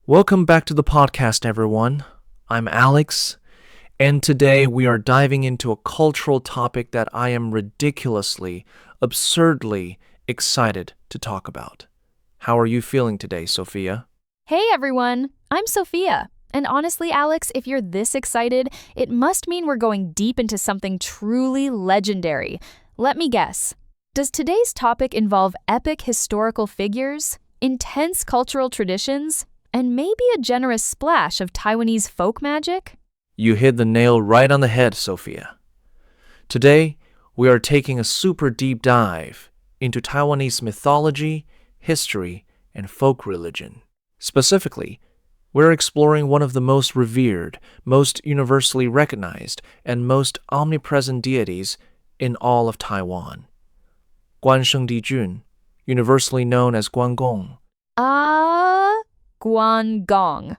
Welcome back to the podcast, everyone. I'm Alex, and today we are diving into a cultural topic that I am ridiculously, absurdly excited to talk about. How are you feeling today, Sophia? Hey everyone, I'm Sophia. And honestly, Alex, if you're this excited, it must mean we're going deep into something truly legendary. Let me guess. Does today's topic involve epic historical figures, intense cultural traditions, and maybe a generous splash of Taiwanese folk magic? You hit the nail right on the head, Sophia. Today, we are taking a super deep dive into Taiwanese mythology, history, and folk religion. Specifically, we're exploring one of the most revered, most universally recognized, and most omnipresent deities in all of Taiwan.关聖帝君, universally known as Guan Gong. Guan Gong.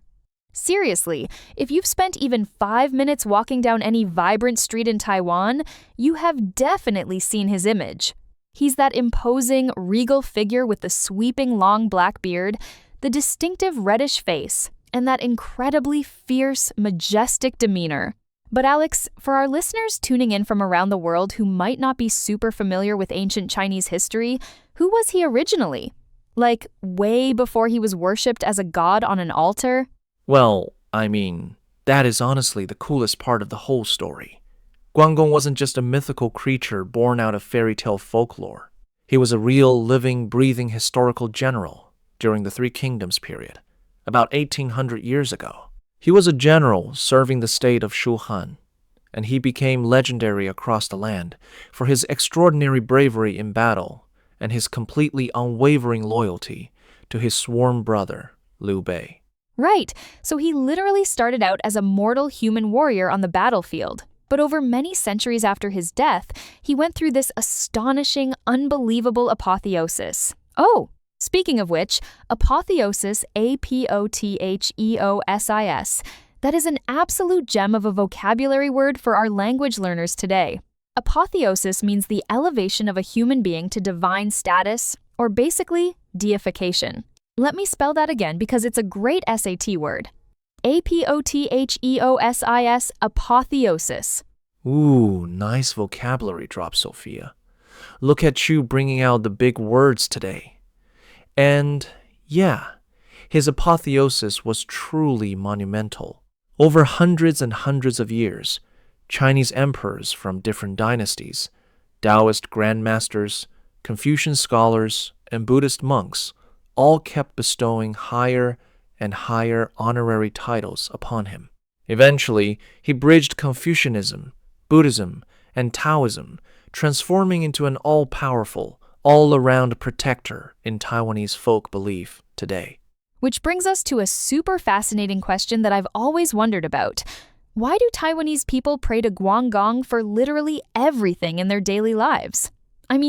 Seriously, if you've spent even 5 minutes walking down any vibrant street in Taiwan, you have definitely seen his image. He's that imposing, regal figure with the sweeping long black beard, the distinctive reddish face, and that incredibly fierce, majestic demeanor. But Alex, for our listeners tuning in from around the world who might not be super familiar with ancient Chinese history, who was he originally? Like, way before he was worshipped as a god on an altar? Well, that is honestly the coolest part of the whole story. Guan Gong wasn't just a mythical creature born out of fairy tale folklore. He was a real, living, breathing historical general during the Three Kingdoms period, about 1800 years ago. He was a general serving the state of Shuhan, and he became legendary across the land for his extraordinary bravery in battle and his completely unwavering loyalty to his sworn brother, Liu Bei. Right, so he literally started out as a mortal human warrior on the battlefield. But over many centuries after his death, he went through this astonishing, unbelievable apotheosis. Oh, speaking of which, apotheosis, apotheosis, that is an absolute gem of a vocabulary word for our language learners today. Apotheosis means the elevation of a human being to divine status, or basically, deification. Let me spell that again because it's a great SAT word. apotheosis, apotheosis. Ooh, nice vocabulary drop, Sophia. Look at you bringing out the big words today. And yeah, his apotheosis was truly monumental. Over hundreds and hundreds of years, Chinese emperors from different dynasties, Taoist grandmasters, Confucian scholars, and Buddhist monks all kept bestowing higher and higher honorary titles upon him. Eventually, he bridged Confucianism, Buddhism, and Taoism, transforming into an all-powerful, all-around protector in Taiwanese folk belief today. Which brings us to a super fascinating question that I've always wondered about. Why do Taiwanese people pray to Guan Gong for literally everything in their daily lives?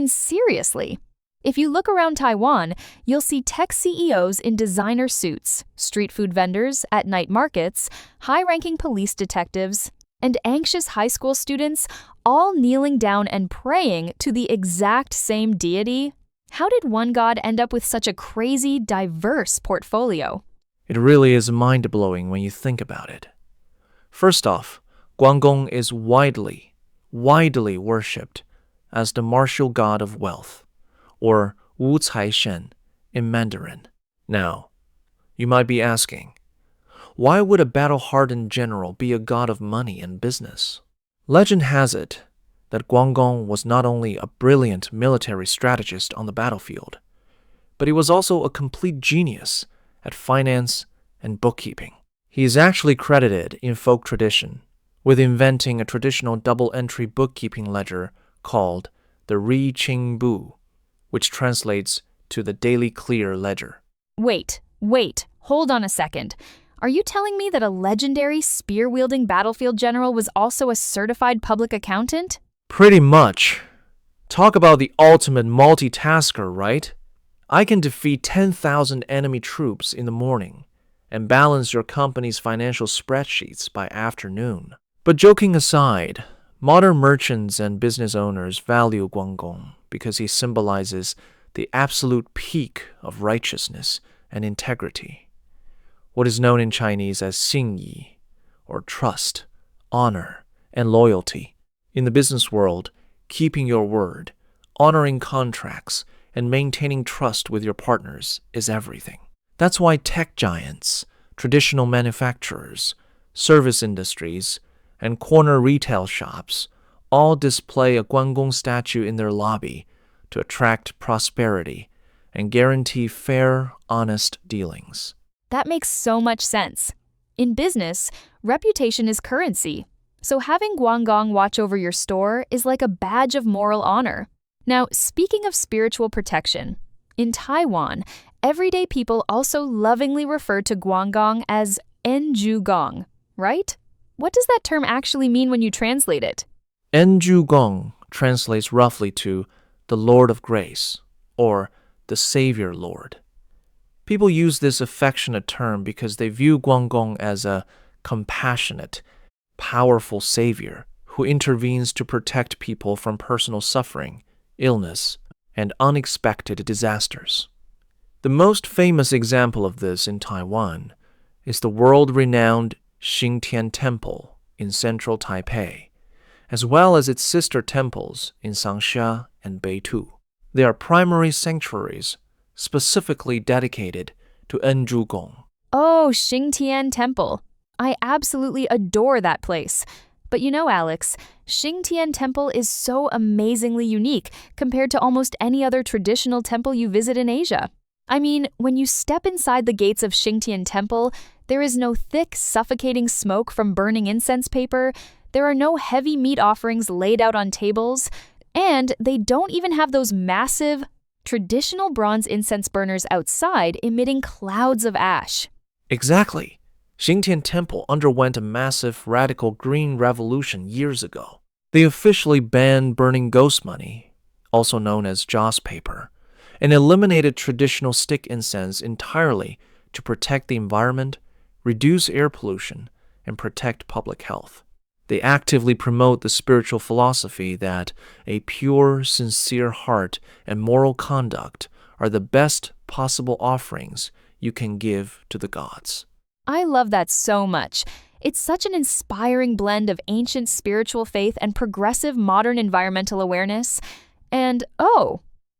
Seriously. If you look around Taiwan, you'll see tech CEOs in designer suits, street food vendors at night markets, high-ranking police detectives, and anxious high school students all kneeling down and praying to the exact same deity. How did one god end up with such a crazy, diverse portfolio? It really is mind-blowing when you think about it. First off, Guan Gong is widely worshipped as the martial god of wealth, or Wu Cai Shen in Mandarin. Now, you might be asking, why would a battle-hardened general be a god of money and business? Legend has it that Guan Gong was not only a brilliant military strategist on the battlefield, but he was also a complete genius at finance and bookkeeping. He is actually credited in folk tradition with inventing a traditional double-entry bookkeeping ledger called the Ri Qing Bu, which translates to the Daily Clear Ledger. Wait, hold on a second. Are you telling me that a legendary spear-wielding battlefield general was also a certified public accountant? Pretty much. Talk about the ultimate multitasker, right? I can defeat 10,000 enemy troops in the morning and balance your company's financial spreadsheets by afternoon. But joking aside, modern merchants and business owners value Guan Gong because he symbolizes the absolute peak of righteousness and integrity. what is known in Chinese as 信义, or trust, honor, and loyalty. In the business world, keeping your word, honoring contracts, and maintaining trust with your partners is everything. That's why tech giants, traditional manufacturers, service industries, and corner retail shops all display a Guan Gong statue in their lobby to attract prosperity and guarantee fair, honest dealings. That makes so much sense. In business, reputation is currency. So having Guan Gong watch over your store is like a badge of moral honor. Now, speaking of spiritual protection, in Taiwan, everyday people also lovingly refer to Guan Gong as Enju Gong, right? What does that term actually mean when you translate it? Enju Gong translates roughly to the Lord of Grace, or the Savior Lord. People use this affectionate term because they view Guan Gong as a compassionate, powerful savior who intervenes to protect people from personal suffering, illness, and unexpected disasters. The most famous example of this in Taiwan is the world-renowned Xingtian Temple in central Taipei, as well as its sister temples in Sangsha and Beitu. They are primary sanctuaries specifically dedicated to Enju Gong. Oh, Xingtian Temple. I absolutely adore that place. But you know, Alex, Xingtian Temple is so amazingly unique compared to almost any other traditional temple you visit in Asia. I mean, when you step inside the gates of Xingtian Temple, there is no thick, suffocating smoke from burning incense paper, there are no heavy meat offerings laid out on tables, and they don't even have those massive, traditional bronze incense burners outside emitting clouds of ash. Exactly. Xingtian Temple underwent a massive radical green revolution years ago. They officially banned burning ghost money, also known as joss paper, and eliminated traditional stick incense entirely to protect the environment, reduce air pollution, and protect public health. They actively promote the spiritual philosophy that a pure, sincere heart and moral conduct are the best possible offerings you can give to the gods. I love that so much. It's such an inspiring blend of ancient spiritual faith and progressive modern environmental awareness. And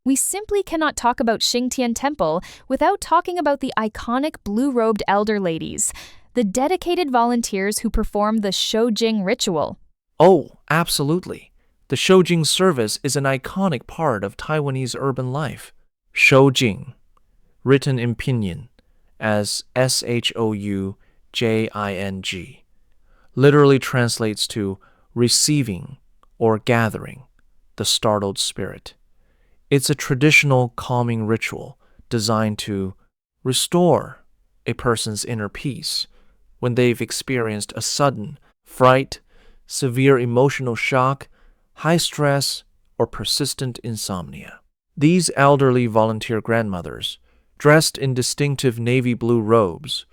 we simply cannot talk about Xingtian Temple without talking about the iconic blue-robed elder ladies, the dedicated volunteers who perform the Shoujing ritual. Oh, absolutely. The Shoujing service is an iconic part of Taiwanese urban life. Shoujing, written in pinyin as Shoujing, literally translates to receiving or gathering the startled spirit. It's a traditional calming ritual designed to restore a person's inner peace when they've experienced a sudden fright, severe emotional shock, high stress, or persistent insomnia. These elderly volunteer grandmothers, dressed in distinctive navy blue robes,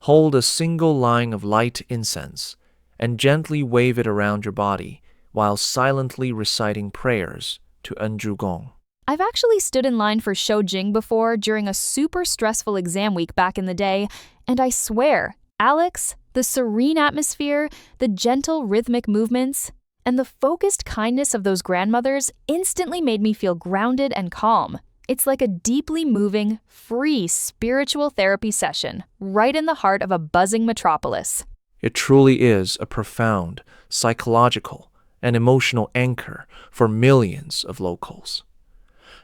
hold a single line of light incense and gently wave it around your body while silently reciting prayers to Enju Gong. I've actually stood in line for Shoujing before during a super stressful exam week back in the day, and I swear, Alex, the serene atmosphere, the gentle rhythmic movements, and the focused kindness of those grandmothers instantly made me feel grounded and calm. It's like a deeply moving, free spiritual therapy session right in the heart of a buzzing metropolis. It truly is a profound psychological and emotional anchor for millions of locals.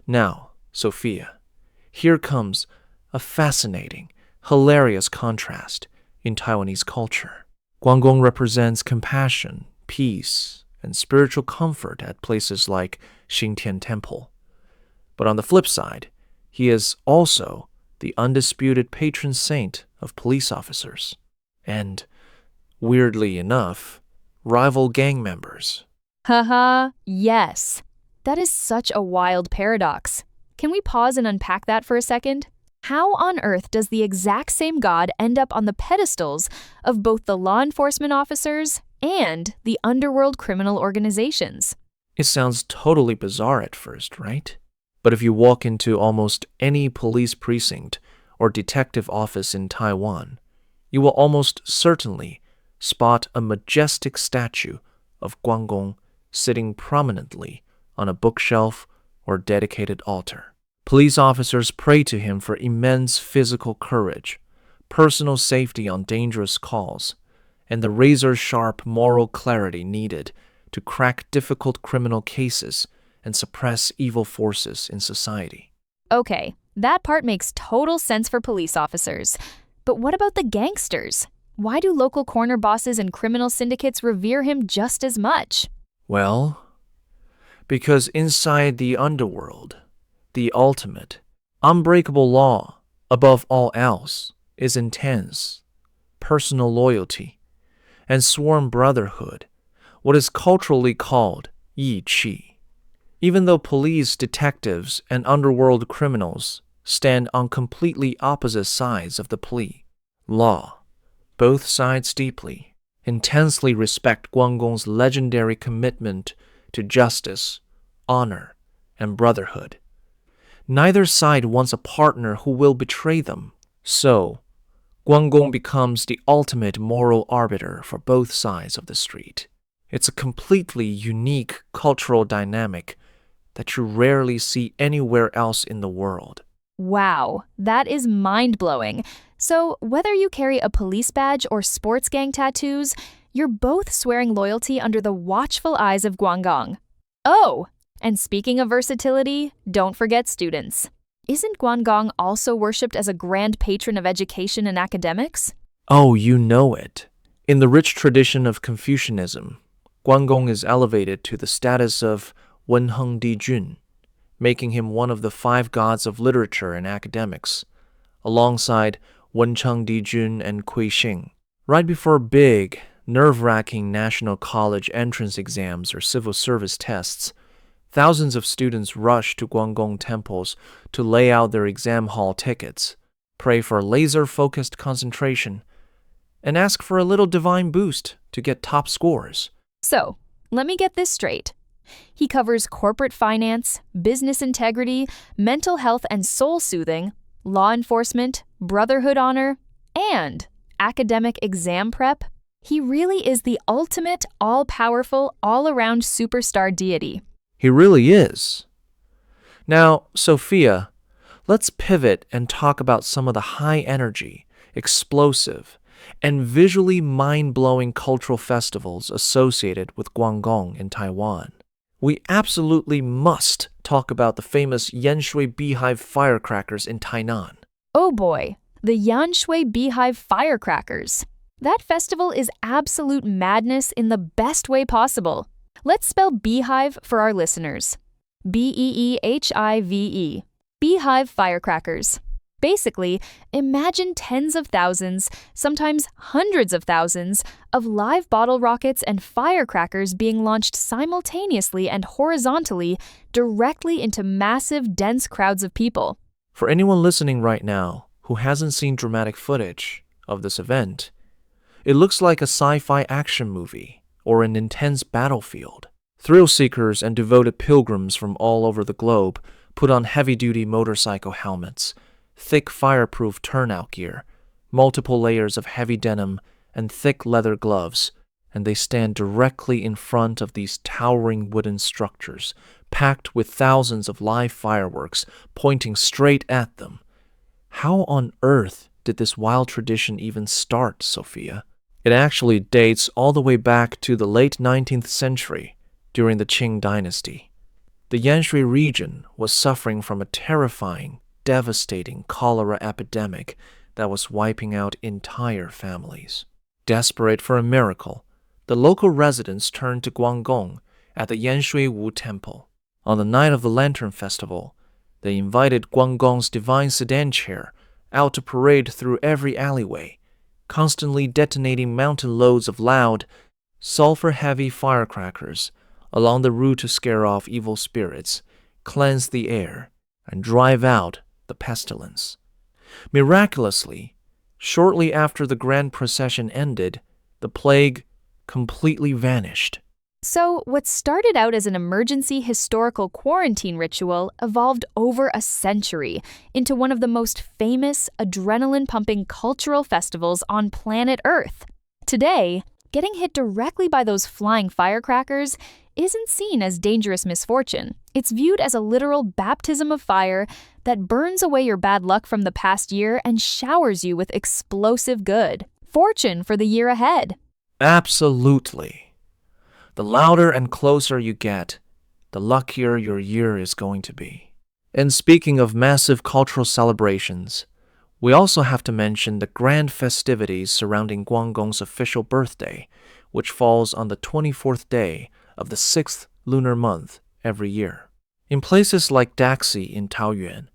Now, Sophia, here comes a fascinating, hilarious contrast in Taiwanese culture. Guan Gong represents compassion, peace, and spiritual comfort at places like Xingtian Temple. But on the flip side, he is also the undisputed patron saint of police officers and, weirdly enough, rival gang members. Haha, yes. That is such a wild paradox. Can we pause and unpack that for a second? How on earth does the exact same God end up on the pedestals of both the law enforcement officers and the underworld criminal organizations? It sounds totally bizarre at first, right? But if you walk into almost any police precinct or detective office in Taiwan, you will almost certainly spot a majestic statue of Guan Gong sitting prominently on a bookshelf or dedicated altar. Police officers pray to him for immense physical courage, personal safety on dangerous calls, and the razor-sharp moral clarity needed to crack difficult criminal cases and suppress evil forces in society. Okay, that part makes total sense for police officers. But what about the gangsters? Why do local corner bosses and criminal syndicates revere him just as much? Well, because inside the underworld, the ultimate, unbreakable law, above all else, is intense, personal loyalty, and sworn brotherhood, what is culturally called yi qi. Even though police, detectives, and underworld criminals stand on completely opposite sides of the plea, law, both sides deeply, intensely respect Guan Gong's legendary commitment to justice, honor, and brotherhood. Neither side wants a partner who will betray them. So, Guan Gong becomes the ultimate moral arbiter for both sides of the street. It's a completely unique cultural dynamic that you rarely see anywhere else in the world. Wow, that is mind-blowing. So, whether you carry a police badge or sports gang tattoos, you're both swearing loyalty under the watchful eyes of Guan Gong. Oh, and speaking of versatility, don't forget students. Isn't Guan Gong also worshipped as a grand patron of education and academics? Oh, you know it. In the rich tradition of Confucianism, Guan Gong is elevated to the status of Wenheng Dijun, making him one of the 5 gods of literature and academics, alongside Wencheng Dijun and Kui Xing. Right before big, nerve-wracking national college entrance exams or civil service tests, thousands of students rush to Guan Gong temples to lay out their exam hall tickets, pray for laser-focused concentration, and ask for a little divine boost to get top scores. So, let me get this straight. He covers corporate finance, business integrity, mental health and soul soothing, law enforcement, brotherhood honor, and academic exam prep. He really is the ultimate, all-powerful, all-around superstar deity. He really is. Now, Sophia, let's pivot and talk about some of the high-energy, explosive, and visually mind-blowing cultural festivals associated with Guan Gong in Taiwan. We absolutely must talk about the famous Yanshui Beehive Firecrackers in Tainan. Oh boy, the Yanshui Beehive Firecrackers. That festival is absolute madness in the best way possible. Let's spell beehive for our listeners. B-E-E-H-I-V-E. Beehive Firecrackers. Basically, imagine tens of thousands, sometimes hundreds of thousands, of live bottle rockets and firecrackers being launched simultaneously and horizontally directly into massive, dense crowds of people. For anyone listening right now who hasn't seen dramatic footage of this event, it looks like a sci-fi action movie or an intense battlefield. Thrill seekers and devoted pilgrims from all over the globe put on heavy-duty motorcycle helmets, thick fireproof turnout gear, multiple layers of heavy denim, and thick leather gloves, and they stand directly in front of these towering wooden structures, packed with thousands of live fireworks pointing straight at them. How on earth did this wild tradition even start, Sophia? It actually dates all the way back to the late 19th century, during the Qing dynasty. The Yanshui region was suffering from a terrifying, devastating cholera epidemic that was wiping out entire families. Desperate for a miracle, the local residents turned to Guan Gong at the Yanshui Temple. On the night of the Lantern Festival, they invited Guan Gong's divine sedan chair out to parade through every alleyway, constantly detonating mountain loads of loud, sulfur-heavy firecrackers along the route to scare off evil spirits, cleanse the air, and drive out the pestilence. Miraculously, shortly after the grand procession ended, the plague completely vanished. So, what started out as an emergency historical quarantine ritual evolved over a century into one of the most famous, adrenaline-pumping cultural festivals on planet Earth. Today, getting hit directly by those flying firecrackers isn't seen as dangerous misfortune. It's viewed as a literal baptism of fire that burns away your bad luck from the past year and showers you with explosive good. Fortune for the year ahead. Absolutely. The louder and closer you get, the luckier your year is going to be. And speaking of massive cultural celebrations, we also have to mention the grand festivities surrounding Guan Gong's official birthday, which falls on the 24th day of the 6th lunar month every year. In places like Daxi in Taoyuan,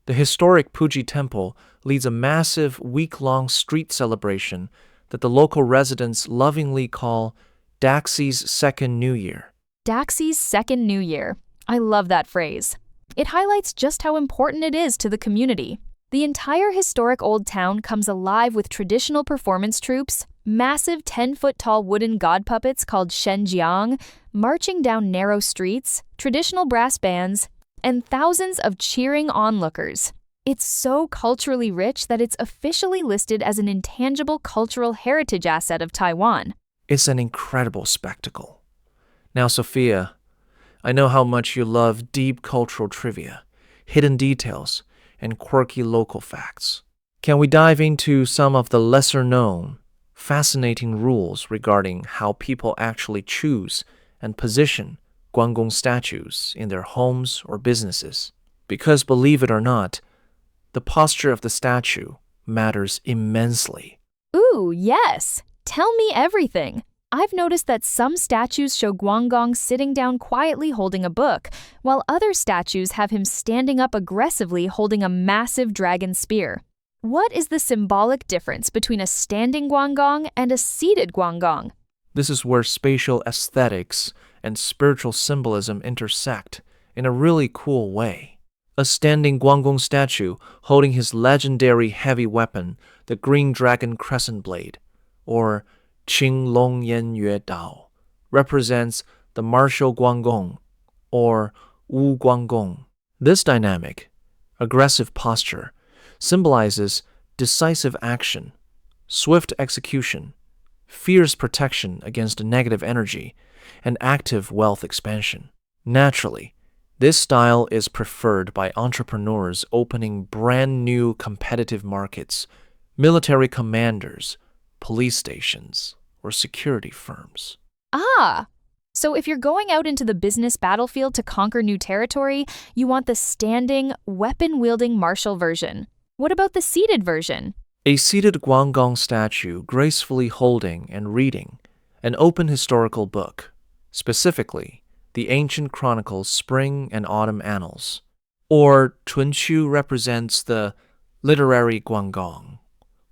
the historic Puji Temple leads a massive week-long street celebration that the local residents lovingly call Daxi's Second New Year. Daxi's Second New Year. I love that phrase. It highlights just how important it is to the community. The entire historic old town comes alive with traditional performance troupes, massive 10-foot-tall wooden god puppets called Shenjiang, marching down narrow streets, traditional brass bands, and thousands of cheering onlookers. It's so culturally rich that it's officially listed as an intangible cultural heritage asset of Taiwan. It's an incredible spectacle. Now, Sophia, I know how much you love deep cultural trivia, hidden details, and quirky local facts. Can we dive into some of the lesser-known, fascinating rules regarding how people actually choose and position Guan Gong statues in their homes or businesses? Because, believe it or not, the posture of the statue matters immensely. Ooh, yes! Tell me everything. I've noticed that some statues show Guan Gong sitting down quietly holding a book, while other statues have him standing up aggressively holding a massive dragon spear. What is the symbolic difference between a standing Guan Gong and a seated Guan Gong? This is where spatial aesthetics and spiritual symbolism intersect in a really cool way. A standing Guan Gong statue holding his legendary heavy weapon, the Green Dragon Crescent Blade, or Qing Long Yan Yue Dao, represents the martial Guan Gong, or Wu Guan Gong. This dynamic, aggressive posture symbolizes decisive action, swift execution, fierce protection against negative energy, and active wealth expansion. Naturally, this style is preferred by entrepreneurs opening brand new competitive markets, military commanders, police stations, or security firms. Ah! So if you're going out into the business battlefield to conquer new territory, you want the standing, weapon-wielding martial version. What about the seated version? A seated Guan Gong statue gracefully holding and reading an open historical book, specifically the ancient chronicles Spring and Autumn Annals. Or Chunqiu represents the literary Guan Gong,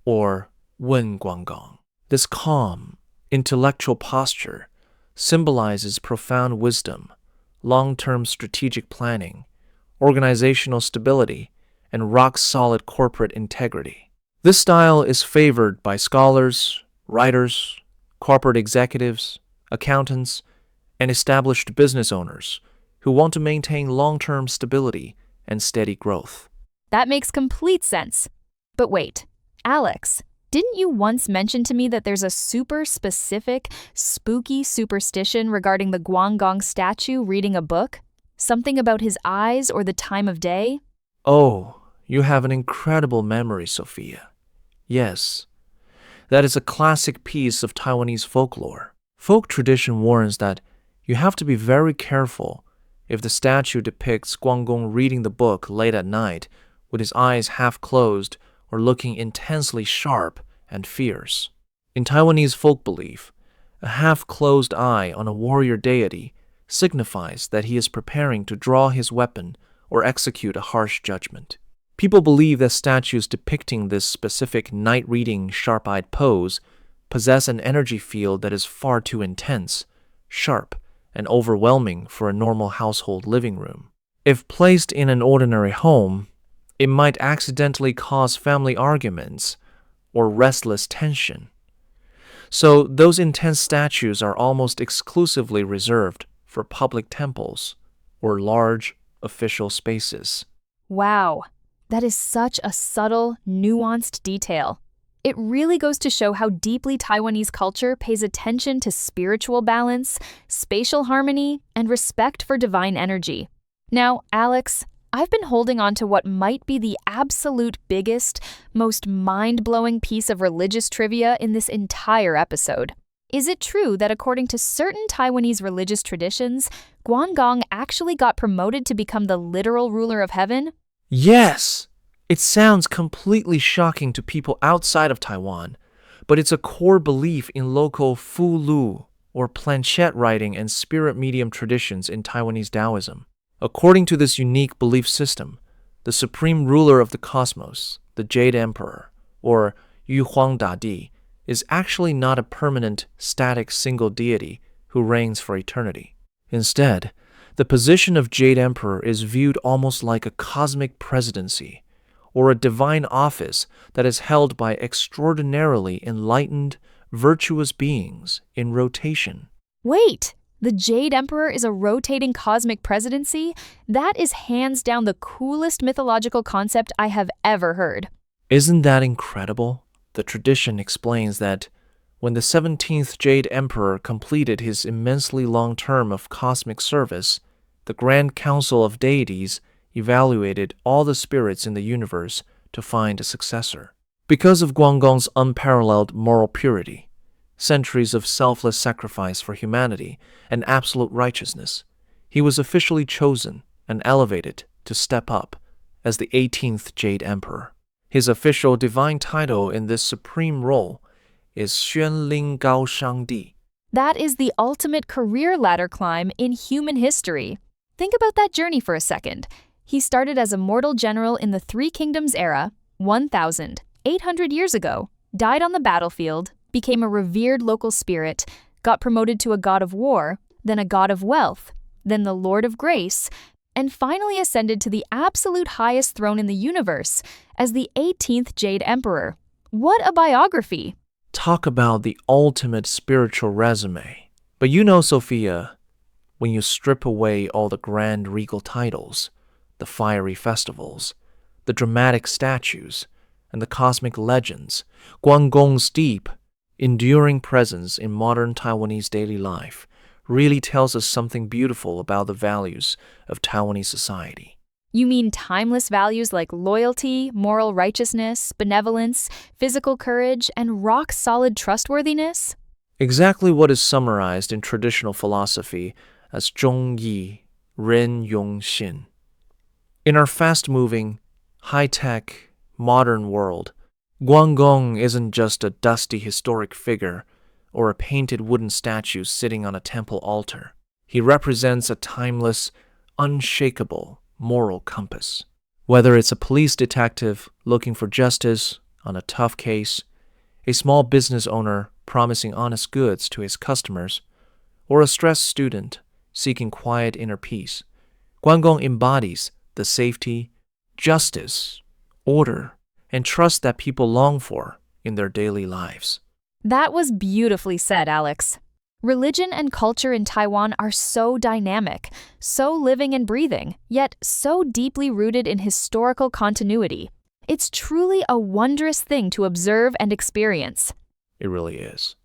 or Wen Guan Gong. This calm, intellectual posture symbolizes profound wisdom, long-term strategic planning, organizational stability, and rock-solid corporate integrity. This style is favored by scholars, writers, corporate executives, accountants, and established business owners who want to maintain long-term stability and steady growth. That makes complete sense. But wait, Alex, didn't you once mention to me that there's a super specific, spooky superstition regarding the Guan Gong statue reading a book? Something about his eyes or the time of day? Oh, you have an incredible memory, Sophia. Yes, that is a classic piece of Taiwanese folklore. Folk tradition warns that you have to be very careful if the statue depicts Guan Gong reading the book late at night with his eyes half closed or looking intensely sharp and fierce. In Taiwanese folk belief, a half-closed eye on a warrior deity signifies that he is preparing to draw his weapon or execute a harsh judgment. People believe that statues depicting this specific night-reading, sharp-eyed pose possess an energy field that is far too intense, sharp, and overwhelming for a normal household living room. If placed in an ordinary home, it might accidentally cause family arguments or restless tension. So those intense statues are almost exclusively reserved for public temples or large official spaces. Wow, that is such a subtle, nuanced detail. It really goes to show how deeply Taiwanese culture pays attention to spiritual balance, spatial harmony, and respect for divine energy. Now, Alex, I've been holding on to what might be the absolute biggest, most mind-blowing piece of religious trivia in this entire episode. Is it true that according to certain Taiwanese religious traditions, Guan Gong actually got promoted to become the literal ruler of heaven? Yes! It sounds completely shocking to people outside of Taiwan, but it's a core belief in local Fu Lu, or planchette writing and spirit medium traditions in Taiwanese Taoism. According to this unique belief system, the supreme ruler of the cosmos, the Jade Emperor, or Yu Huang Da Di, is actually not a permanent, static single deity who reigns for eternity. Instead, the position of Jade Emperor is viewed almost like a cosmic presidency, or a divine office that is held by extraordinarily enlightened, virtuous beings in rotation. Wait, the Jade Emperor is a rotating cosmic presidency? That is hands down the coolest mythological concept I have ever heard. Isn't that incredible? The tradition explains that when the 17th Jade Emperor completed his immensely long term of cosmic service, the Grand Council of Deities evaluated all the spirits in the universe to find a successor. Because of Guan Gong's unparalleled moral purity, centuries of selfless sacrifice for humanity, and absolute righteousness, he was officially chosen and elevated to step up as the 18th Jade Emperor. His official divine title in this supreme role is Xuanling Gao Shangdi. That is the ultimate career ladder climb in human history. Think about that journey for a second. He started as a mortal general in the Three Kingdoms era, 1,800 years ago, died on the battlefield, became a revered local spirit, got promoted to a god of war, then a god of wealth, then the Lord of Grace, and finally ascended to the absolute highest throne in the universe as the 18th Jade Emperor. What a biography! Talk about the ultimate spiritual resume. But you know, Sophia, when you strip away all the grand regal titles, the fiery festivals, the dramatic statues, and the cosmic legends, Guan Gong's deep, enduring presence in modern Taiwanese daily life really tells us something beautiful about the values of Taiwanese society. You mean timeless values like loyalty, moral righteousness, benevolence, physical courage, and rock-solid trustworthiness? Exactly what is summarized in traditional philosophy as 忠义仁勇信. In our fast-moving, high-tech, modern world, Guan Gong isn't just a dusty historic figure or a painted wooden statue sitting on a temple altar. He represents a timeless, unshakable moral compass. Whether it's a police detective looking for justice on a tough case, a small business owner promising honest goods to his customers, or a stressed student seeking quiet inner peace, Guan Gong embodies the safety, justice, order, and trust that people long for in their daily lives. That was beautifully said, Alex. Religion and culture in Taiwan are so dynamic, so living and breathing, yet so deeply rooted in historical continuity. It's truly a wondrous thing to observe and experience. It really is.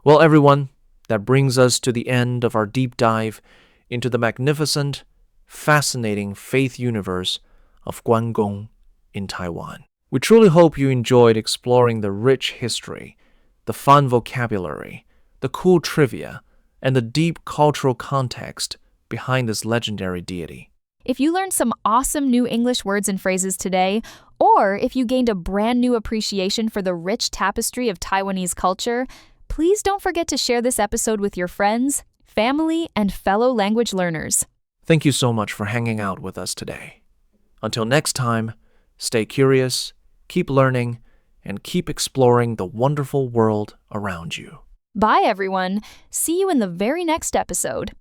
Well, everyone, that brings us to the end of our deep dive into the magnificent, fascinating faith universe of Guan Gong in Taiwan. We truly hope you enjoyed exploring the rich history, the fun vocabulary, the cool trivia, and the deep cultural context behind this legendary deity. If you learned some awesome new English words and phrases today, or if you gained a brand new appreciation for the rich tapestry of Taiwanese culture, please don't forget to share this episode with your friends, family, and fellow language learners. Thank you so much for hanging out with us today. Until next time, stay curious, keep learning, and keep exploring the wonderful world around you. Bye, everyone. See you in the very next episode.